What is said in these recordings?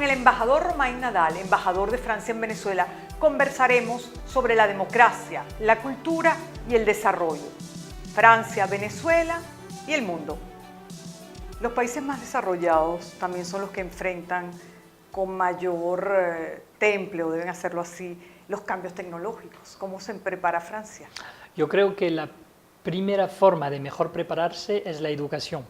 el embajador Romain Nadal, embajador de Francia en Venezuela, conversaremos sobre la democracia, la cultura y el desarrollo. Francia, Venezuela y el mundo. Los países más desarrollados también son los que enfrentan con mayor temple, o deben hacerlo así, los cambios tecnológicos. ¿Cómo se prepara Francia? Yo creo que la primera forma de mejor prepararse es la educación,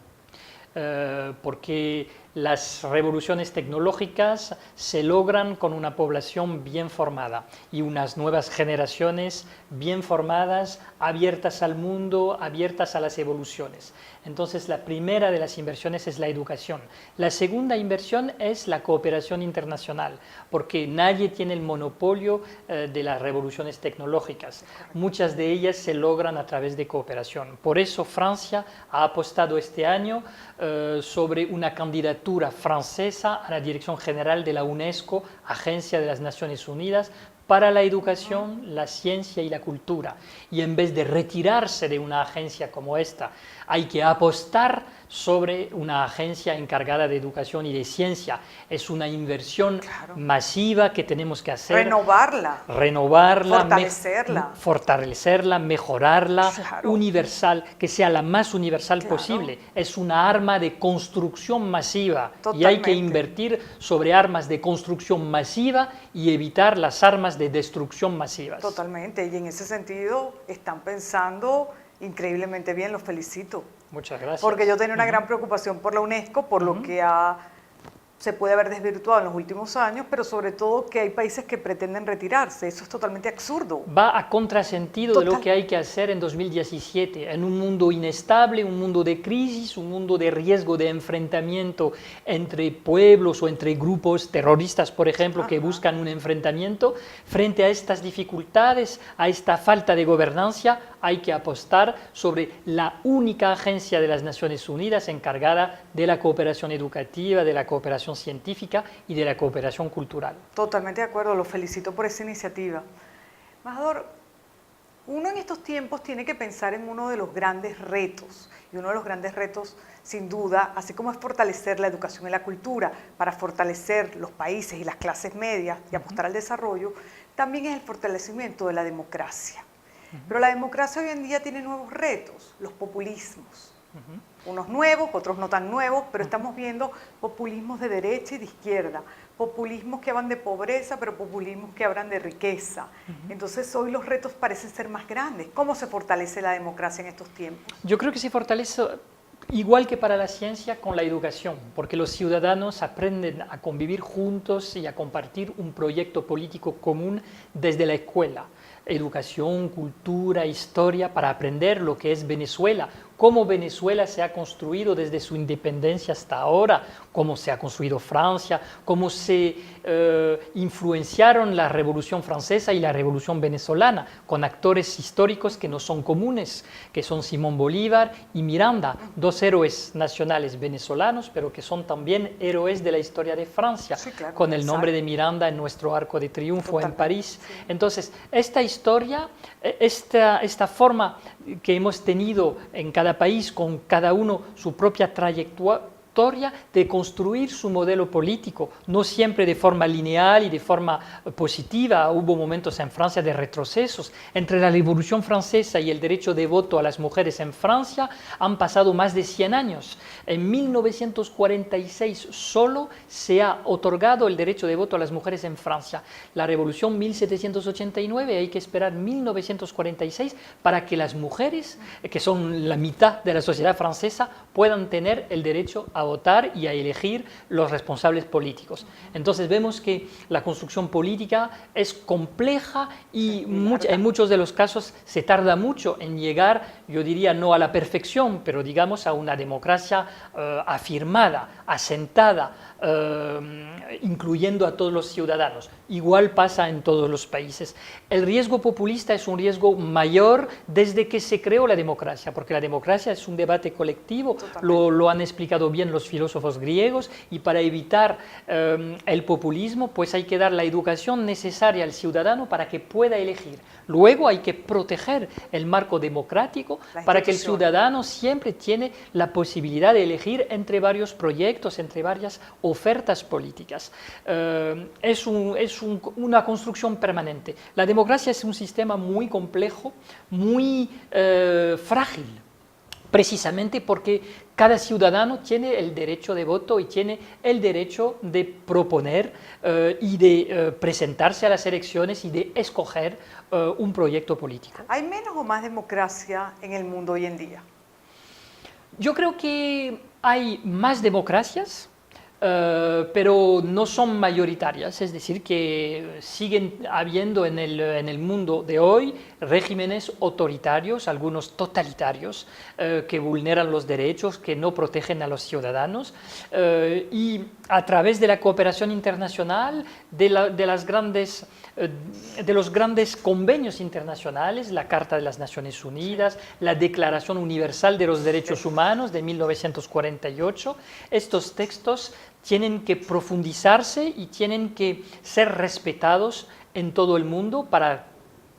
porque las revoluciones tecnológicas se logran con una población bien formada y unas nuevas generaciones bien formadas, abiertas al mundo, abiertas a las evoluciones. Entonces, la primera de las inversiones es la educación. La segunda inversión es la cooperación internacional, porque nadie tiene el monopolio de las revoluciones tecnológicas. Muchas de ellas se logran a través de cooperación. Por eso Francia ha apostado este año sobre una candidatura francesa a la Dirección General de la UNESCO, Agencia de las Naciones Unidas, para la educación, la ciencia y la cultura. Y en vez de retirarse de una agencia como esta, hay que apostar sobre una agencia encargada de educación y de ciencia. Es una inversión masiva que tenemos que hacer. Renovarla, fortalecerla, mejorarla, universal, que sea la más universal posible. Es una arma de construcción masiva. Y hay que invertir sobre armas de construcción masiva y evitar las armas de destrucción masivas. Totalmente, y en ese sentido están pensando increíblemente bien, los felicito. Muchas gracias. Porque yo tenía una gran preocupación por la UNESCO, por lo que se puede haber desvirtuado en los últimos años, pero sobre todo que hay países que pretenden retirarse. Eso es totalmente absurdo. Va a contrasentido de lo que hay que hacer en 2017, en un mundo inestable, un mundo de crisis, un mundo de riesgo de enfrentamiento entre pueblos o entre grupos terroristas, por ejemplo, que buscan un enfrentamiento. Frente a estas dificultades, a esta falta de gobernanza, hay que apostar sobre la única agencia de las Naciones Unidas encargada de la cooperación educativa, de la cooperación científica y de la cooperación cultural. Totalmente de acuerdo, los felicito por esa iniciativa. Embajador, uno en estos tiempos tiene que pensar en uno de los grandes retos, y uno de los grandes retos, sin duda, así como es fortalecer la educación y la cultura para fortalecer los países y las clases medias y apostar al desarrollo, también es el fortalecimiento de la democracia. Pero la democracia hoy en día tiene nuevos retos, los populismos. Unos nuevos, otros no tan nuevos, pero estamos viendo populismos de derecha y de izquierda, populismos que hablan de pobreza, pero populismos que hablan de riqueza. Entonces hoy los retos parecen ser más grandes. ¿Cómo se fortalece la democracia en estos tiempos? Yo creo que se fortalece igual que para la ciencia con la educación, porque los ciudadanos aprenden a convivir juntos y a compartir un proyecto político común desde la escuela. Educación, cultura, historia, para aprender lo que es Venezuela, cómo Venezuela se ha construido desde su independencia hasta ahora, cómo se ha construido Francia, cómo se influenciaron la Revolución Francesa y la Revolución Venezolana, con actores históricos que no son comunes, que son Simón Bolívar y Miranda, dos héroes nacionales venezolanos, pero que son también héroes de la historia de Francia, con el nombre de Miranda en nuestro Arco de Triunfo en París. Entonces, esta historia, esta forma que hemos tenido en cada país, con cada uno su propia trayectoria de construir su modelo político, no siempre de forma lineal y de forma positiva. Hubo momentos en Francia de retrocesos. Entre la Revolución Francesa y el derecho de voto a las mujeres en Francia han pasado más de 100 años. En 1946 solo se ha otorgado el derecho de voto a las mujeres en Francia. La Revolución 1789, hay que esperar 1946 para que las mujeres, que son la mitad de la sociedad francesa, puedan tener el derecho a votar y a elegir los responsables políticos. Entonces vemos que la construcción política es compleja y en muchos de los casos se tarda mucho en llegar, yo diría, no a la perfección, pero digamos a una democracia afirmada, asentada, incluyendo a todos los ciudadanos. Igual pasa en todos los países. El riesgo populista es un riesgo mayor desde que se creó la democracia, porque la democracia es un debate colectivo, lo han explicado bien los filósofos griegos, y para evitar el populismo, pues hay que dar la educación necesaria al ciudadano para que pueda elegir. Luego hay que proteger el marco democrático para que el ciudadano siempre tiene la posibilidad de elegir entre varios proyectos, entre varias ofertas políticas. Una construcción permanente. La democracia es un sistema muy complejo, muy frágil, precisamente porque cada ciudadano tiene el derecho de voto y tiene el derecho de proponer y de presentarse a las elecciones y de escoger un proyecto político. ¿Hay menos o más democracia en el mundo hoy en día? Yo creo que hay más democracias, pero no son mayoritarias, es decir, que siguen habiendo en el mundo de hoy regímenes autoritarios, algunos totalitarios, que vulneran los derechos, que no protegen a los ciudadanos, y a través de la cooperación internacional, de los grandes convenios internacionales, la Carta de las Naciones Unidas, la Declaración Universal de los Derechos Humanos de 1948, estos textos tienen que profundizarse y tienen que ser respetados en todo el mundo para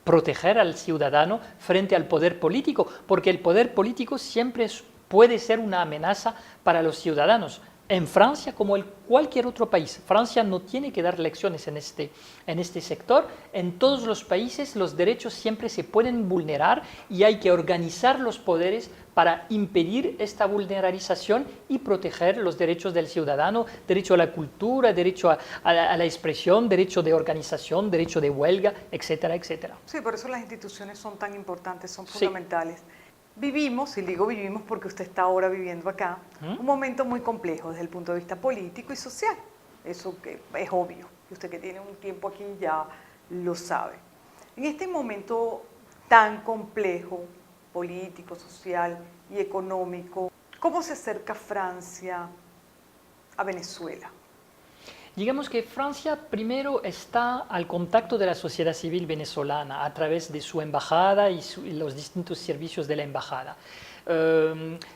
proteger al ciudadano frente al poder político, porque el poder político siempre puede ser una amenaza para los ciudadanos. En Francia, como en cualquier otro país, Francia no tiene que dar lecciones en este sector. En todos los países los derechos siempre se pueden vulnerar y hay que organizar los poderes para impedir esta vulnerarización y proteger los derechos del ciudadano, derecho a la cultura, derecho a la expresión, derecho de organización, derecho de huelga, etcétera, etcétera. Sí, por eso las instituciones son tan importantes, son fundamentales. Vivimos, y digo vivimos porque usted está ahora viviendo acá, un momento muy complejo desde el punto de vista político y social. Eso que es obvio, y usted que tiene un tiempo aquí ya lo sabe. En este momento tan complejo, político, social y económico, ¿cómo se acerca Francia a Venezuela? Digamos que Francia primero está al contacto de la sociedad civil venezolana a través de su embajada y los distintos servicios de la embajada.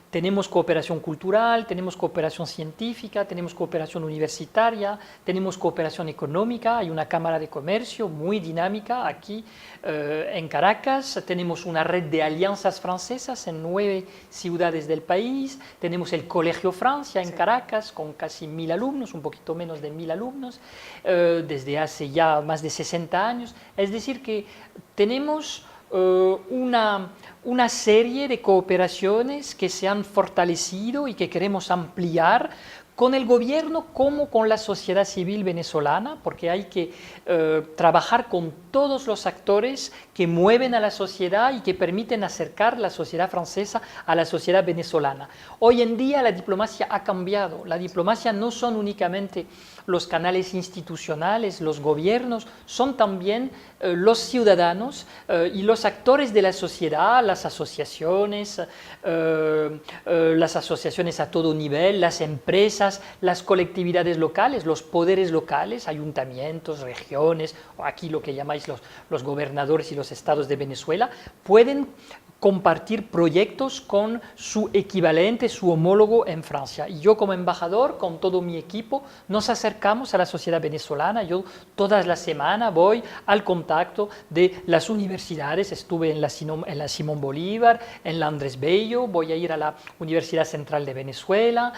Tenemos cooperación cultural, tenemos cooperación científica, tenemos cooperación universitaria, tenemos cooperación económica, hay una cámara de comercio muy dinámica aquí en Caracas, tenemos una red de alianzas francesas en 9 ciudades del país, tenemos el Colegio Francia en Caracas con casi 1000 alumnos, un poquito menos de 1000 alumnos, desde hace ya más de 60 años, es decir que tenemos una serie de cooperaciones que se han fortalecido y que queremos ampliar con el gobierno como con la sociedad civil venezolana, porque hay que trabajar con todos los actores que mueven a la sociedad y que permiten acercar la sociedad francesa a la sociedad venezolana. Hoy en día la diplomacia ha cambiado. La diplomacia no son únicamente los canales institucionales, los gobiernos, son también los ciudadanos y los actores de la sociedad, las asociaciones a todo nivel, las empresas, las colectividades locales, los poderes locales, ayuntamientos, regiones, o aquí lo que llamáis los gobernadores y los estados de Venezuela, pueden compartir proyectos con su equivalente, su homólogo en Francia. Y yo como embajador, con todo mi equipo, nos acercamos a la sociedad venezolana. Yo todas las semanas voy al contacto de las universidades. Estuve en la Simón Bolívar, en la Andrés Bello, voy a ir a la Universidad Central de Venezuela.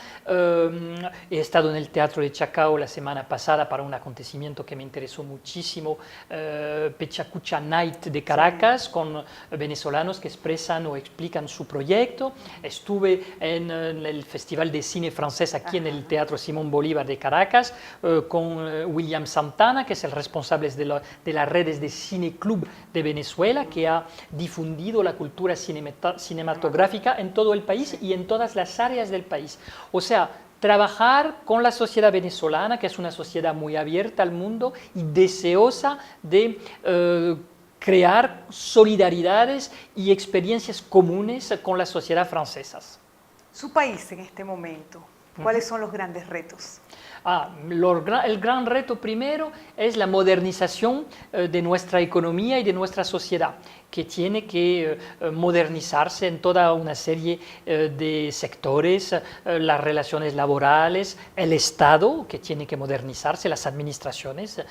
He estado en el Teatro de Chacao la semana pasada para un acontecimiento que me interesó muchísimo, Pechacucha Night de Caracas, con venezolanos que expresan o explican su proyecto. Estuve en el Festival de Cine Francés aquí en el Teatro Simón Bolívar de Caracas con William Santana, que es el responsable de las redes de Cine Club de Venezuela, que ha difundido la cultura cinematográfica en todo el país y en todas las áreas del país. O sea, trabajar con la sociedad venezolana, que es una sociedad muy abierta al mundo y deseosa de crear solidaridades y experiencias comunes con la sociedad francesa. Su país en este momento, ¿cuáles son los grandes retos? El gran reto primero es la modernización de nuestra economía y de nuestra sociedad, que tiene que modernizarse en toda una serie de sectores, las relaciones laborales, el Estado, que tiene que modernizarse, las administraciones,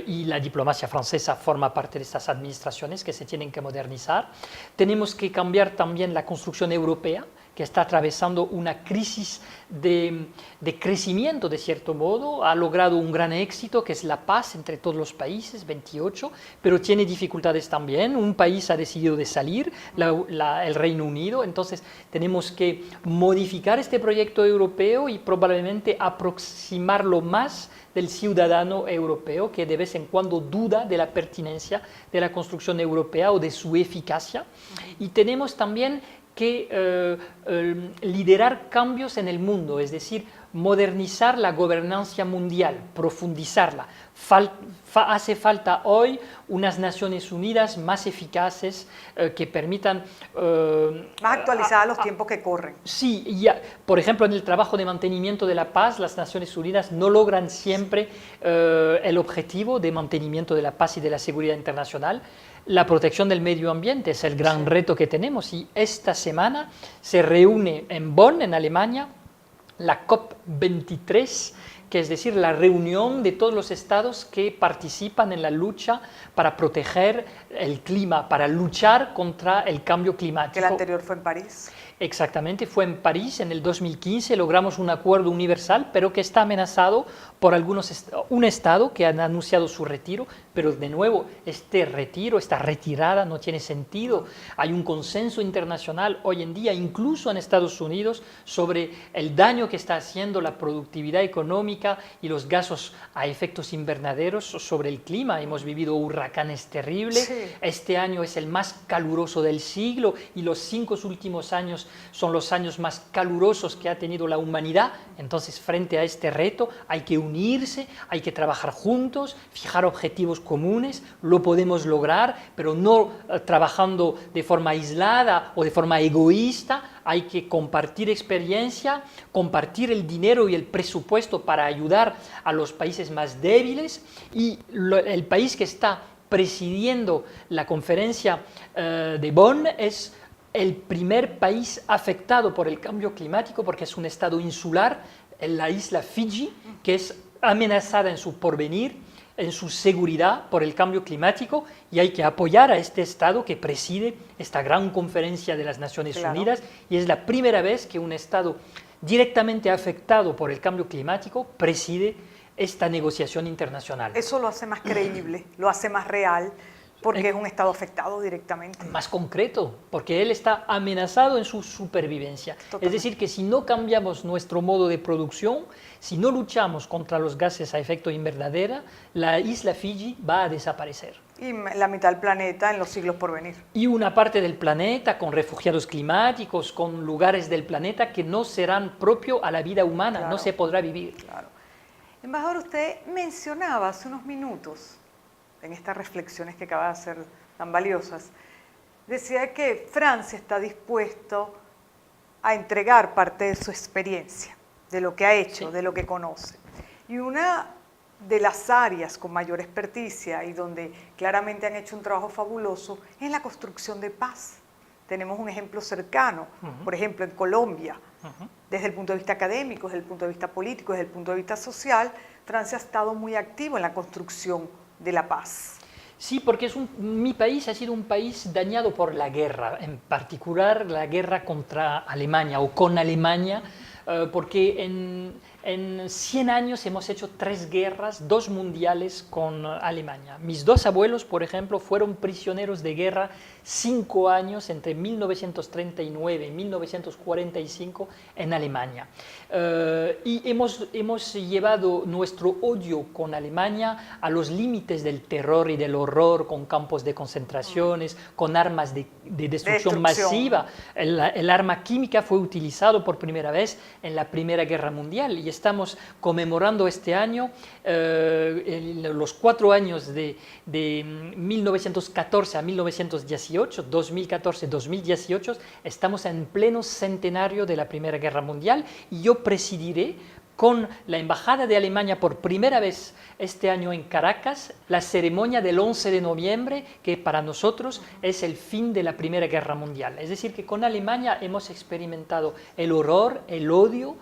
y la diplomacia francesa forma parte de estas administraciones que se tienen que modernizar. Tenemos que cambiar también la construcción europea, que está atravesando una crisis de crecimiento, de cierto modo, ha logrado un gran éxito, que es la paz entre todos los países, 28, pero tiene dificultades también. Un país ha decidido de salir, el Reino Unido, entonces tenemos que modificar este proyecto europeo y probablemente aproximarlo más del ciudadano europeo, que de vez en cuando duda de la pertinencia de la construcción europea o de su eficacia. Y tenemos también que liderar cambios en el mundo, es decir, modernizar la gobernanza mundial, profundizarla. Hace falta hoy unas Naciones Unidas más eficaces que permitan... más actualizadas a los tiempos que corren. Sí, ya, por ejemplo, en el trabajo de mantenimiento de la paz, las Naciones Unidas no logran siempre el objetivo de mantenimiento de la paz y de la seguridad internacional. La protección del medio ambiente es el gran reto que tenemos y esta semana se reúne en Bonn, en Alemania, la COP23, que es decir, la reunión de todos los estados que participan en la lucha para proteger el clima, para luchar contra el cambio climático. Que el anterior fue en París. Exactamente, fue en París en el 2015, logramos un acuerdo universal, pero que está amenazado por un estado que han anunciado su retiro, pero de nuevo, este retiro, esta retirada no tiene sentido. Hay un consenso internacional hoy en día, incluso en Estados Unidos, sobre el daño que está haciendo la productividad económica y los gases a efectos invernaderos sobre el clima. Hemos vivido huracanes terribles, Sí. Este año es el más caluroso del siglo y los 5 últimos años son los años más calurosos que ha tenido la humanidad. Entonces, frente a este reto hay que unirse, hay que trabajar juntos, fijar objetivos comunes, lo podemos lograr, pero no trabajando de forma aislada o de forma egoísta. Hay que compartir experiencia, compartir el dinero y el presupuesto para ayudar a los países más débiles, y el país que está presidiendo la conferencia de Bonn es el primer país afectado por el cambio climático, porque es un estado insular, en la isla Fiji, que es amenazada en su porvenir, en su seguridad por el cambio climático, y hay que apoyar a este estado que preside esta gran conferencia de las Naciones Unidas, y es la primera vez que un estado directamente afectado por el cambio climático preside esta negociación internacional. Eso lo hace más creíble, lo hace más real, porque es un estado afectado directamente. Más concreto, porque él está amenazado en su supervivencia. Totalmente. Es decir, que si no cambiamos nuestro modo de producción, si no luchamos contra los gases a efecto invernadero, la isla Fiji va a desaparecer. Y la mitad del planeta en los siglos por venir. Y una parte del planeta con refugiados climáticos, con lugares del planeta que no serán propios a la vida humana, Claro. no se podrá vivir. Claro. Embajador, usted mencionaba hace unos minutos, en estas reflexiones que acaba de hacer tan valiosas, decía que Francia está dispuesto a entregar parte de su experiencia, de lo que ha hecho, Sí. de lo que conoce. Y una de las áreas con mayor experticia y donde claramente han hecho un trabajo fabuloso es la construcción de paz. Tenemos un ejemplo cercano, por ejemplo, en Colombia, desde el punto de vista académico, desde el punto de vista político, desde el punto de vista social, Francia ha estado muy activo en la construcción de la paz. Sí, porque mi país ha sido un país dañado por la guerra, en particular la guerra contra Alemania o con Alemania, porque en 100 años hemos hecho 3 guerras, 2 mundiales con Alemania. Mis 2 abuelos, por ejemplo, fueron prisioneros de guerra 5 años entre 1939 y 1945 en Alemania. Y hemos llevado nuestro odio con Alemania a los límites del terror y del horror, con campos de concentraciones, con armas de destrucción masiva. El arma química fue utilizado por primera vez en la Primera Guerra Mundial, y estamos conmemorando este año los 4 años de 1914 a 1918, 2014-2018, estamos en pleno centenario de la Primera Guerra Mundial, y yo presidiré con la Embajada de Alemania por primera vez este año en Caracas la ceremonia del 11 de noviembre, que para nosotros es el fin de la Primera Guerra Mundial. Es decir, que con Alemania hemos experimentado el horror, el odio,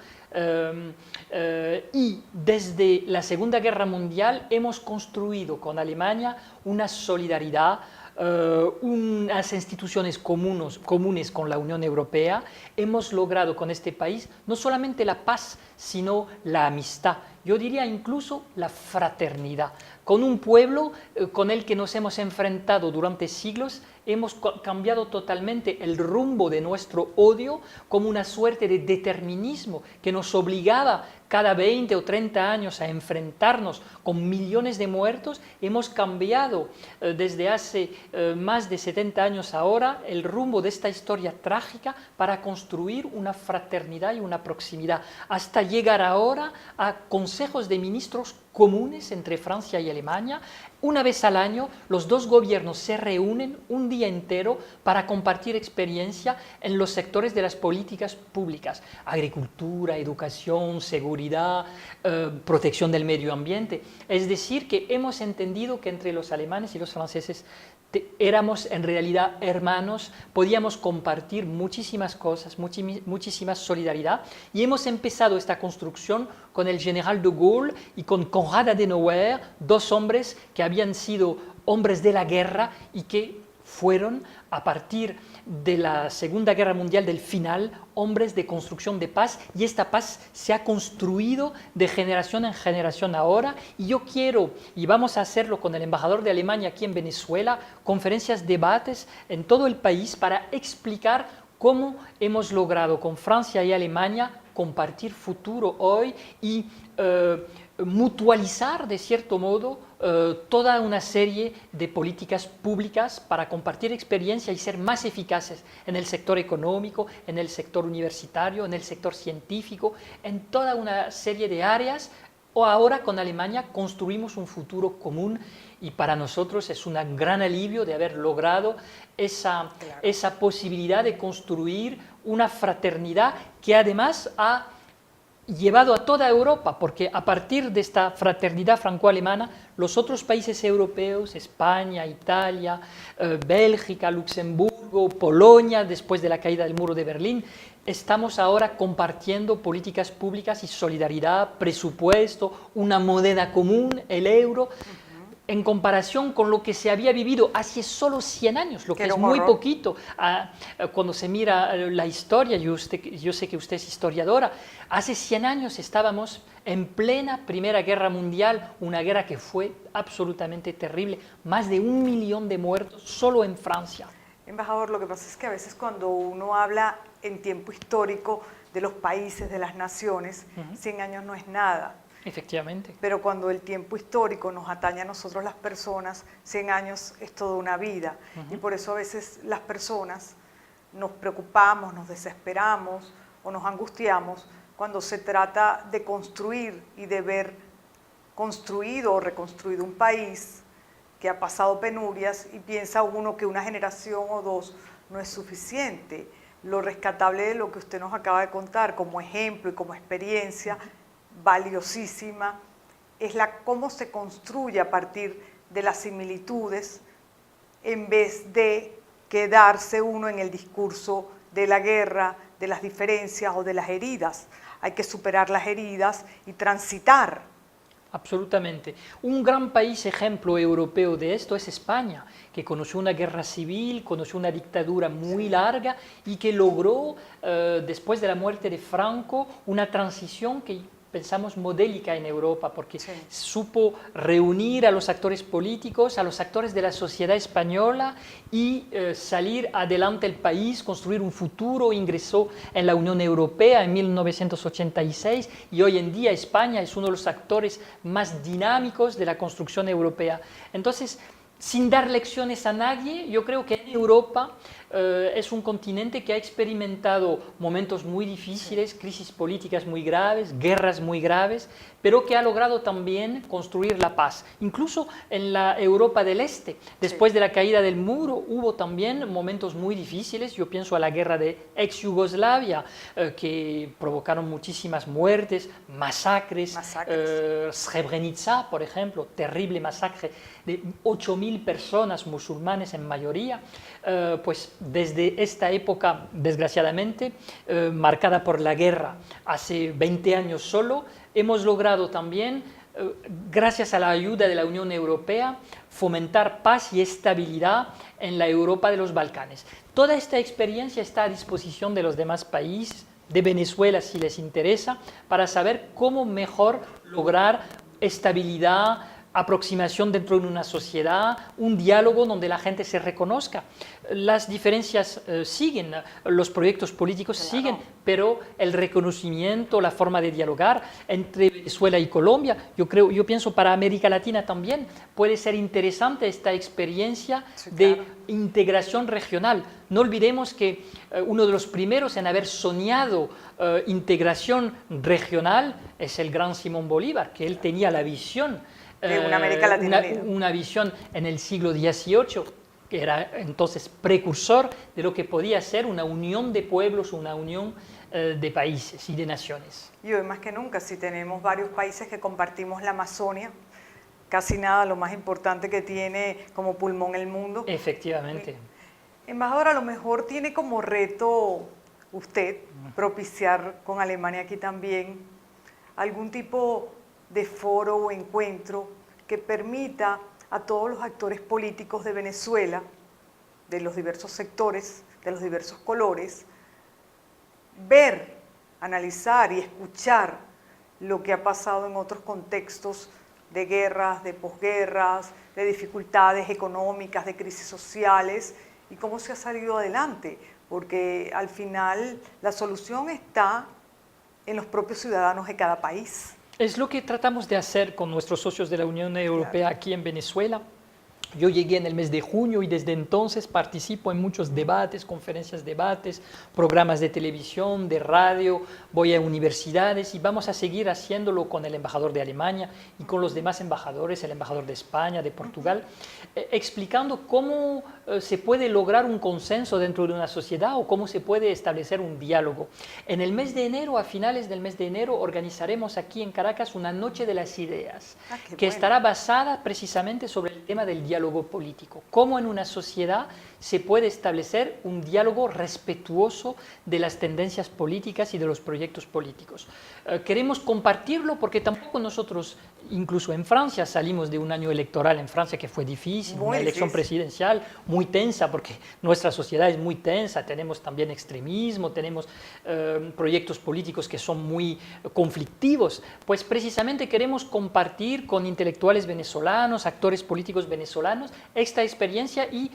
y desde la Segunda Guerra Mundial hemos construido con Alemania una solidaridad unas instituciones comunes con la Unión Europea, hemos logrado con este país no solamente la paz, sino la amistad. Yo diría incluso la fraternidad. Con un pueblo con el que nos hemos enfrentado durante siglos, hemos cambiado totalmente el rumbo de nuestro odio como una suerte de determinismo que nos obligaba cada 20 o 30 años a enfrentarnos con millones de muertos. Hemos cambiado desde hace más de 70 años ahora el rumbo de esta historia trágica para construir una fraternidad y una proximidad, hasta llegar ahora a consejos de ministros comunes entre Francia y Alemania. Una vez al año los dos gobiernos se reúnen un día entero para compartir experiencia en los sectores de las políticas públicas: agricultura, educación, seguridad, protección del medio ambiente. Es decir, que hemos entendido que entre los alemanes y los franceses éramos en realidad hermanos, podíamos compartir muchísimas cosas, muchísima solidaridad, y hemos empezado esta construcción con el general de Gaulle y con Konrad Adenauer, dos hombres que habían sido hombres de la guerra y que fueron, a partir de la Segunda Guerra Mundial, del final, hombres de construcción de paz, y esta paz se ha construido de generación en generación ahora. Y yo quiero, y vamos a hacerlo con el embajador de Alemania aquí en Venezuela, conferencias, debates en todo el país para explicar cómo hemos logrado con Francia y Alemania compartir futuro hoy y mutualizar de cierto modo toda una serie de políticas públicas para compartir experiencia y ser más eficaces en el sector económico, en el sector universitario, en el sector científico, en toda una serie de áreas. O ahora con Alemania construimos un futuro común, y para nosotros es un gran alivio de haber logrado esa posibilidad de construir una fraternidad que además ha llevado a toda Europa, porque a partir de esta fraternidad franco-alemana, los otros países europeos, España, Italia, Bélgica, Luxemburgo, Polonia, después de la caída del muro de Berlín, estamos ahora compartiendo políticas públicas y solidaridad, presupuesto, una moneda común, el euro, en comparación con lo que se había vivido hace solo 100 años, lo que es muy poquito. Cuando se mira la historia, yo sé que usted es historiadora, hace 100 años estábamos en plena Primera Guerra Mundial, una guerra que fue absolutamente terrible, más de 1 millón de muertos solo en Francia. Embajador, lo que pasa es que a veces cuando uno habla en tiempo histórico de los países, de las naciones, 100 años no es nada. Efectivamente. Pero cuando el tiempo histórico nos atañe a nosotros las personas, 100 años es toda una vida. Y por eso a veces las personas nos preocupamos, nos desesperamos o nos angustiamos cuando se trata de construir y de ver construido o reconstruido un país que ha pasado penurias, y piensa uno que una generación o dos no es suficiente. Lo rescatable de lo que usted nos acaba de contar como ejemplo y como experiencia valiosísima es cómo se construye a partir de las similitudes en vez de quedarse uno en el discurso de la guerra, de las diferencias o de las heridas. Hay que superar las heridas y transitar. Absolutamente. Un gran país ejemplo europeo de esto es España, que conoció una guerra civil, conoció una dictadura muy larga y que logró, después de la muerte de Franco, una transición que pensamos modélica en Europa, porque supo reunir a los actores políticos, a los actores de la sociedad española y salir adelante el país, construir un futuro. Ingresó en la Unión Europea en 1986 y hoy en día España es uno de los actores más dinámicos de la construcción europea. Entonces, sin dar lecciones a nadie, yo creo que en Europa es un continente que ha experimentado momentos muy difíciles, crisis políticas muy graves, guerras muy graves, pero que ha logrado también construir la paz. Incluso en la Europa del Este, después de la caída del muro, hubo también momentos muy difíciles. Yo pienso a la guerra de ex-Yugoslavia, que provocaron muchísimas muertes, masacres. Srebrenica, por ejemplo, terrible masacre de 8.000 personas, musulmanes en mayoría. Pues desde esta época, desgraciadamente, marcada por la guerra, hace 20 años solo, hemos logrado también gracias a la ayuda de la Unión Europea, fomentar paz y estabilidad en la Europa de los Balcanes. Toda esta experiencia está a disposición de los demás países, de Venezuela si les interesa, para saber cómo mejor lograr estabilidad, aproximación dentro de una sociedad, un diálogo donde la gente se reconozca. Las diferencias siguen, los proyectos políticos siguen, pero el reconocimiento, la forma de dialogar entre Venezuela y Colombia, yo pienso para América Latina también puede ser interesante esta experiencia de integración regional. No olvidemos que uno de los primeros en haber soñado integración regional es el gran Simón Bolívar, que él tenía la visión de una América Latina una visión en el siglo XVIII, que era entonces precursor de lo que podía ser una unión de pueblos, una unión de países y de naciones. Y hoy más que nunca, si tenemos varios países que compartimos la Amazonia, casi nada, lo más importante que tiene como pulmón el mundo. Efectivamente. Embajador, a lo mejor tiene como reto usted propiciar con Alemania aquí también algún tipo de foro o encuentro que permita a todos los actores políticos de Venezuela, de los diversos sectores, de los diversos colores, ver, analizar y escuchar lo que ha pasado en otros contextos de guerras, de posguerras, de dificultades económicas, de crisis sociales y cómo se ha salido adelante, porque al final la solución está en los propios ciudadanos de cada país. Es lo que tratamos de hacer con nuestros socios de la Unión Europea aquí en Venezuela. Yo llegué en el mes de junio y desde entonces participo en muchos debates, conferencias, debates, programas de televisión, de radio, voy a universidades y vamos a seguir haciéndolo con el embajador de Alemania y con los demás embajadores, el embajador de España, de Portugal, explicando cómo se puede lograr un consenso dentro de una sociedad o cómo se puede establecer un diálogo. En el mes de enero, a finales del mes de enero, organizaremos aquí en Caracas una Noche de las Ideas, que estará basada precisamente sobre el tema del diálogo político. Cómo en una sociedad se puede establecer un diálogo respetuoso de las tendencias políticas y de los proyectos políticos. Queremos compartirlo porque tampoco nosotros, incluso en Francia, salimos de un año electoral en Francia que fue difícil, una elección presidencial muy tensa porque nuestra sociedad es muy tensa, tenemos también extremismo, tenemos proyectos políticos que son muy conflictivos, pues precisamente queremos compartir con intelectuales venezolanos, actores políticos venezolanos, esta experiencia y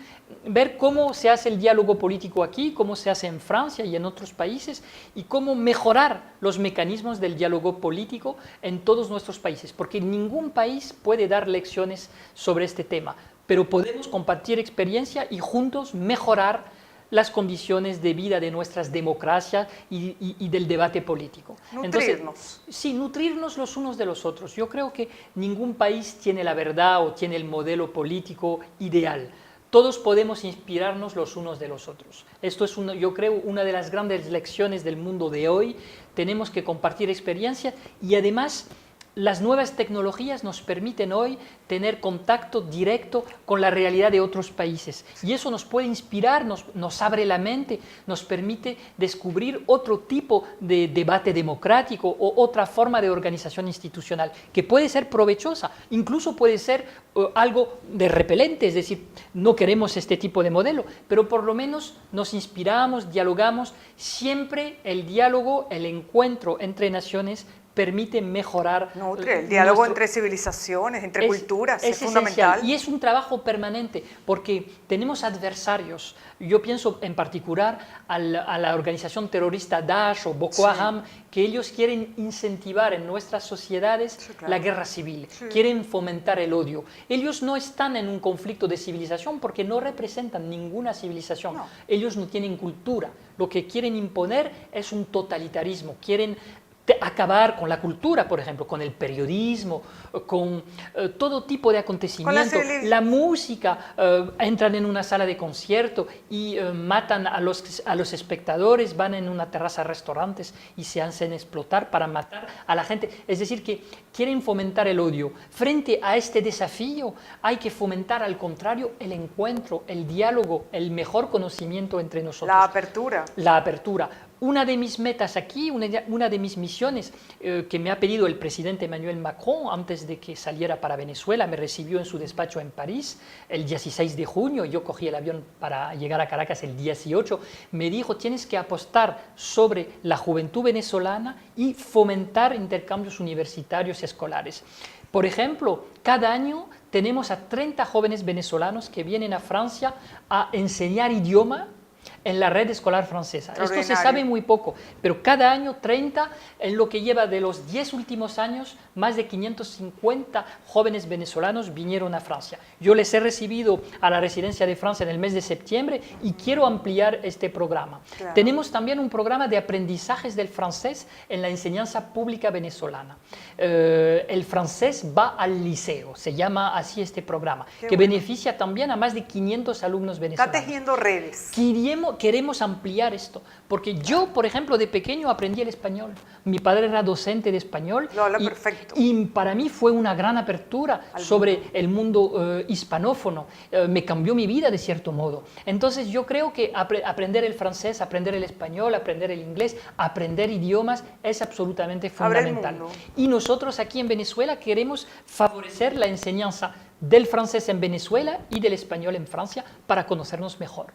ver cómo se hace el diálogo político aquí, cómo se hace en Francia y en otros países y cómo mejorar los mecanismos del diálogo político en todos nuestros países, porque ningún país puede dar lecciones sobre este tema, pero podemos compartir experiencia y juntos mejorar las condiciones de vida de nuestras democracias y del debate político. Nutrirnos. Entonces, sí, nutrirnos los unos de los otros. Yo creo que ningún país tiene la verdad o tiene el modelo político ideal. Todos podemos inspirarnos los unos de los otros. Esto es, yo creo, una de las grandes lecciones del mundo de hoy. Tenemos que compartir experiencias y además las nuevas tecnologías nos permiten hoy tener contacto directo con la realidad de otros países y eso nos puede inspirar, nos abre la mente, nos permite descubrir otro tipo de debate democrático o otra forma de organización institucional que puede ser provechosa, incluso puede ser algo de repelente, es decir, no queremos este tipo de modelo, pero por lo menos nos inspiramos, dialogamos, siempre el diálogo, el encuentro entre naciones permite mejorar. El diálogo entre civilizaciones, entre culturas, es fundamental. Y es un trabajo permanente, porque tenemos adversarios. Yo pienso en particular a la organización terrorista Daesh o Boko Haram, que ellos quieren incentivar en nuestras sociedades la guerra civil, quieren fomentar el odio. Ellos no están en un conflicto de civilización porque no representan ninguna civilización. Ellos no tienen cultura. Lo que quieren imponer es un totalitarismo, quieren acabar con la cultura, por ejemplo, con el periodismo, con todo tipo de acontecimientos. La música, entran en una sala de concierto y matan a los espectadores, van en una terraza a restaurantes y se hacen explotar para matar a la gente. Es decir, que quieren fomentar el odio. Frente a este desafío hay que fomentar, al contrario, el encuentro, el diálogo, el mejor conocimiento entre nosotros. La apertura. La apertura. Una de mis metas aquí, una de mis misiones que me ha pedido el presidente Emmanuel Macron antes de que saliera para Venezuela, me recibió en su despacho en París el 16 de junio, yo cogí el avión para llegar a Caracas el 18, me dijo tienes que apostar sobre la juventud venezolana y fomentar intercambios universitarios y escolares. Por ejemplo, cada año tenemos a 30 jóvenes venezolanos que vienen a Francia a enseñar idioma en la red escolar francesa. Esto se sabe muy poco, pero cada año 30, en lo que lleva de los 10 últimos años, más de 550 jóvenes venezolanos vinieron a Francia. Yo les he recibido a la residencia de Francia en el mes de septiembre y quiero ampliar este programa. Claro. Tenemos también un programa de aprendizajes del francés en la enseñanza pública venezolana. El francés va al liceo, se llama así este programa, que beneficia también a más de 500 alumnos venezolanos. Está tejiendo redes. Queremos ampliar esto, porque yo, por ejemplo, de pequeño aprendí el español. Mi padre era docente de español. Lo habla perfecto. Y para mí fue una gran apertura sobre el mundo hispanófono. Me cambió mi vida de cierto modo. Entonces yo creo que aprender el francés, aprender el español, aprender el inglés, aprender idiomas es absolutamente fundamental. Y nosotros aquí en Venezuela queremos favorecer la enseñanza del francés en Venezuela y del español en Francia para conocernos mejor.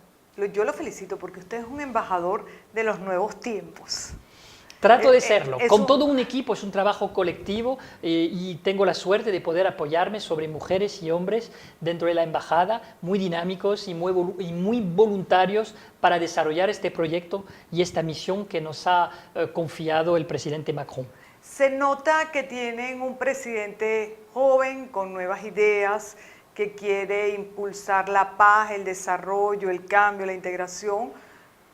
Yo lo felicito porque usted es un embajador de los nuevos tiempos. Trato de serlo, con todo un equipo, es un trabajo colectivo y tengo la suerte de poder apoyarme sobre mujeres y hombres dentro de la embajada, muy dinámicos y muy voluntarios para desarrollar este proyecto y esta misión que nos ha confiado el presidente Macron. Se nota que tienen un presidente joven, con nuevas ideas, que quiere impulsar la paz, el desarrollo, el cambio, la integración,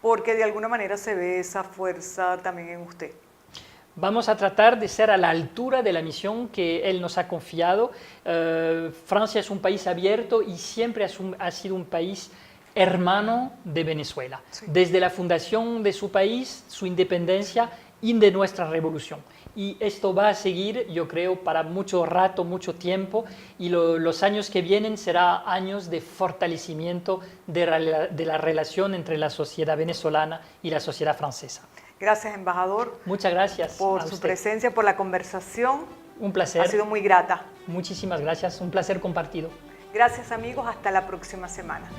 porque de alguna manera se ve esa fuerza también en usted. Vamos a tratar de ser a la altura de la misión que él nos ha confiado. Francia es un país abierto y siempre ha sido un país hermano de Venezuela, sí. Desde la fundación de su país, su independencia y de nuestra revolución. Y esto va a seguir, yo creo, para mucho rato, mucho tiempo, y los años que vienen serán años de fortalecimiento de la relación entre la sociedad venezolana y la sociedad francesa. Gracias, embajador. Muchas gracias por su presencia, por la conversación. Un placer. Ha sido muy grata. Muchísimas gracias, un placer compartido. Gracias, amigos, hasta la próxima semana.